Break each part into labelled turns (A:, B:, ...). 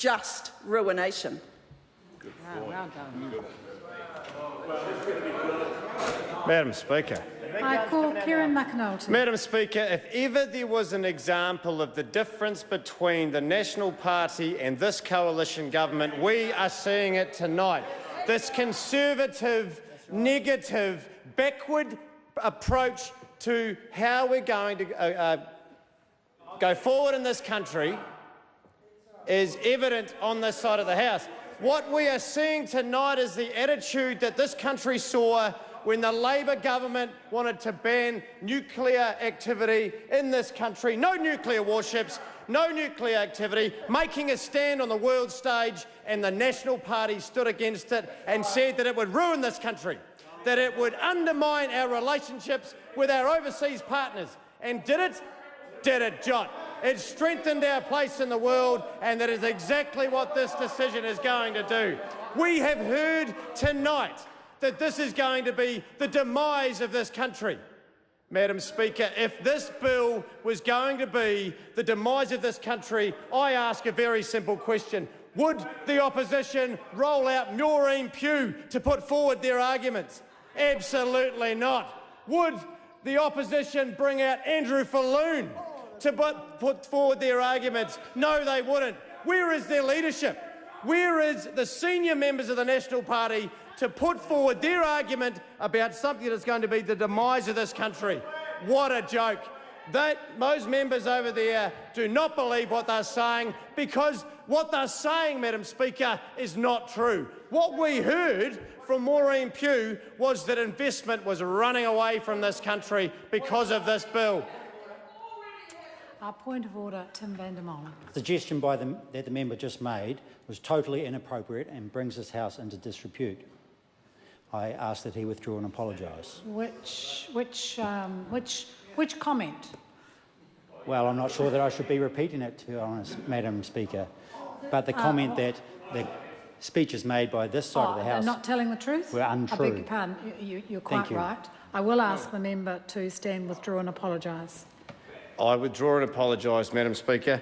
A: just ruination.
B: Well done.
C: Madam Speaker.
B: I call Kieran McAnulty.
C: Madam Speaker, if ever there was an example of the difference between the National Party and this coalition government, we are seeing it tonight. This conservative, negative, backward approach to how we're going to go forward in this country is evident on this side of the House. What we are seeing tonight is the attitude that this country saw when the Labor government wanted to ban nuclear activity in this country. No nuclear warships, no nuclear activity, making a stand on the world stage, and the National Party stood against it and said that it would ruin this country, that it would undermine our relationships with our overseas partners. And did it? Did it, Jot. It strengthened our place in the world, and that is exactly what this decision is going to do. We have heard tonight that this is going to be the demise of this country. Madam Speaker, if this bill was going to be the demise of this country, I ask a very simple question. Would the opposition roll out Maureen Pugh to put forward their arguments? Absolutely not. Would the opposition bring out Andrew Falloon to put forward their arguments? No, they wouldn't. Where is their leadership? Where is the senior members of the National Party to put forward their argument about something that's going to be the demise of this country? What a joke. Those members over there do not believe what they're saying, because what they're saying, Madam Speaker, is not true. What we heard from Maureen Pugh was that investment was running away from this country because of this bill.
B: Point of order, Tim van der Molen.
D: The suggestion that the member just made was totally inappropriate and brings this House into disrepute. I ask that he withdraw and apologise.
B: Which comment?
D: Well, I'm not sure that I should be repeating it, to be honest, Madam Speaker. But the comment that the speeches made by this side of the House—
B: they're not telling the truth?
D: —were untrue.
B: I beg your pardon. You're quite right. I will ask the member to stand, withdraw and apologise.
C: I withdraw and apologise, Madam Speaker.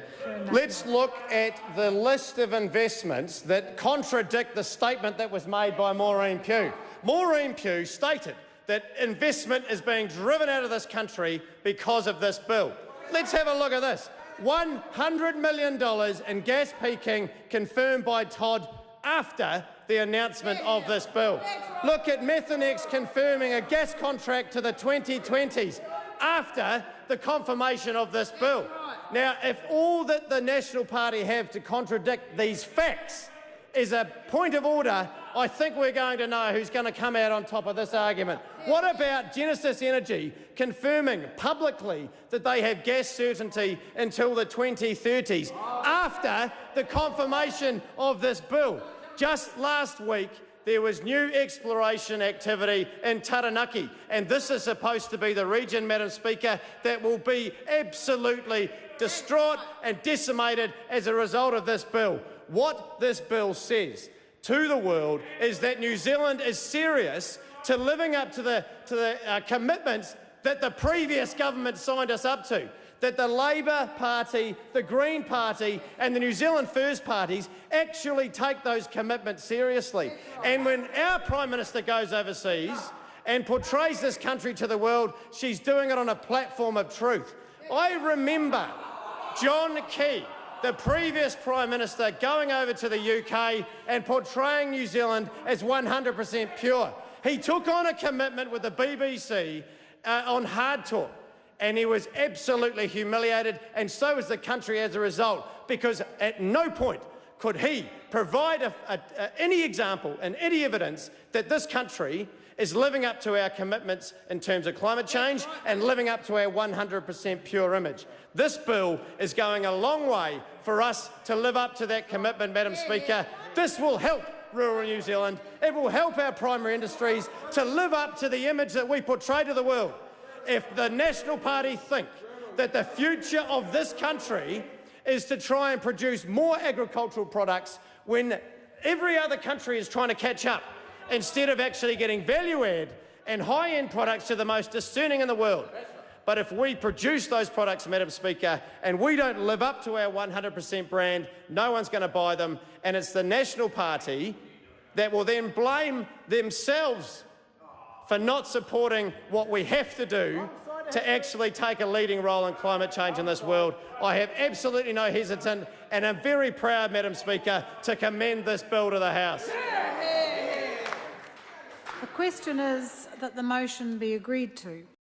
C: Let's look at the list of investments that contradict the statement that was made by Maureen Pugh. Maureen Pugh stated that investment is being driven out of this country because of this bill. Let's have a look at this. $100 million in gas peaking confirmed by Todd after the announcement of this bill. Look at Methanex confirming a gas contract to the 2020s after the confirmation of this bill. Now, if all that the National Party have to contradict these facts is a point of order, I think we're going to know who's going to come out on top of this argument. What about Genesis Energy confirming publicly that they have gas certainty until the 2030s after the confirmation of this bill? Just last week, there was new exploration activity in Taranaki, and this is supposed to be the region, Madam Speaker, that will be absolutely distraught and decimated as a result of this bill. What this bill says to the world is that New Zealand is serious to living up to the commitments that the previous government signed us up to, that the Labor Party, the Green Party and the New Zealand First parties actually take those commitments seriously. And when our Prime Minister goes overseas and portrays this country to the world, she's doing it on a platform of truth. I remember John Key, the previous Prime Minister, going over to the UK and portraying New Zealand as 100% pure. He took on a commitment with the BBC on hard talk, and he was absolutely humiliated, and so was the country as a result, because at no point could he provide any example and any evidence that this country is living up to our commitments in terms of climate change and living up to our 100% pure image. This bill is going a long way for us to live up to that commitment, Madam Speaker. This will help rural New Zealand. It will help our primary industries to live up to the image that we portray to the world. If the National Party think that the future of this country is to try and produce more agricultural products when every other country is trying to catch up, instead of actually getting value-add and high-end products to the most discerning in the world, But if we produce those products, Madam Speaker, and we don't live up to our 100% brand, no one's going to buy them, and it's the National Party that will then blame themselves for not supporting what we have to do to actually take a leading role in climate change in this world. I have absolutely no hesitation, and I'm very proud, Madam Speaker, to commend this bill to the House.
B: The question is that the motion be agreed to.